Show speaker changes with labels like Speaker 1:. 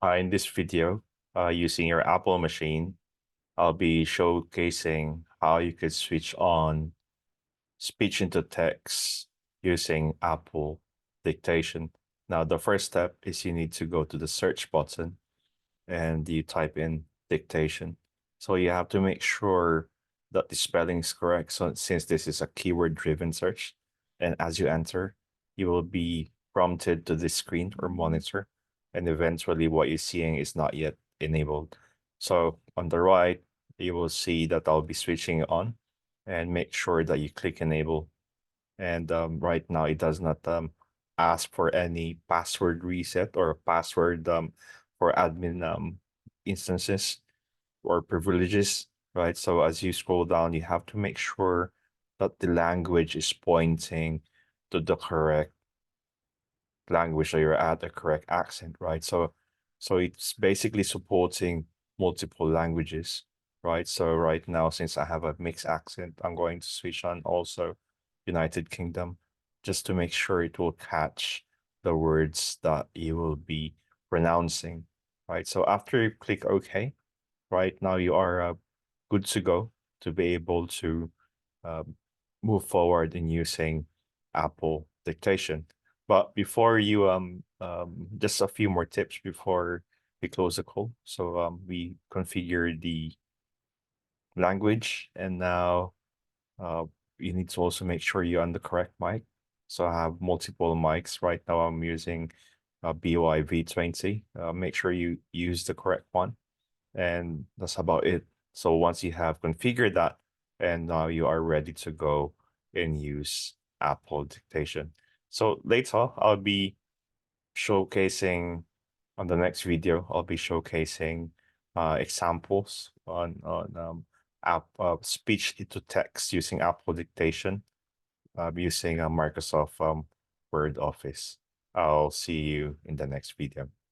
Speaker 1: In this video, using your Apple machine, I'll be showcasing how you could switch on speech into text using Apple Dictation. Now, the first step is you need to go to the search button and you type in dictation. So you have to make sure that the spelling is correct. So since this is a keyword-driven search, and as you enter, you will be prompted to this screen or monitor, and eventually what you're seeing is not yet enabled. So on the right, you will see that I'll be switching it on, and make sure that you click enable. And right now, it does not ask for any password reset or password for admin instances or privileges, right? So as you scroll down, you have to make sure that the language is pointing to the correct language, so you're at the correct accent, right? So it's basically supporting multiple languages, right? So right now, since I have a mixed accent, I'm going to switch on also United Kingdom just to make sure it will catch the words that you will be pronouncing, right? So after you click OK, right now you are good to go to be able to um, move forward in using Apple Dictation. But before you just a few more tips before we close the call. So we configure the language, and now uh, you need to also make sure you're on the correct mic. So I have multiple mics right now. I'm using BY V20. Make sure you use the correct one, and that's about it. So once you have configured that, and now you are ready to go and use Apple Dictation. So later, I'll be showcasing on the next video, I'll be showcasing examples on app speech into text using Apple Dictation using Microsoft Word Office. I'll see you in the next video.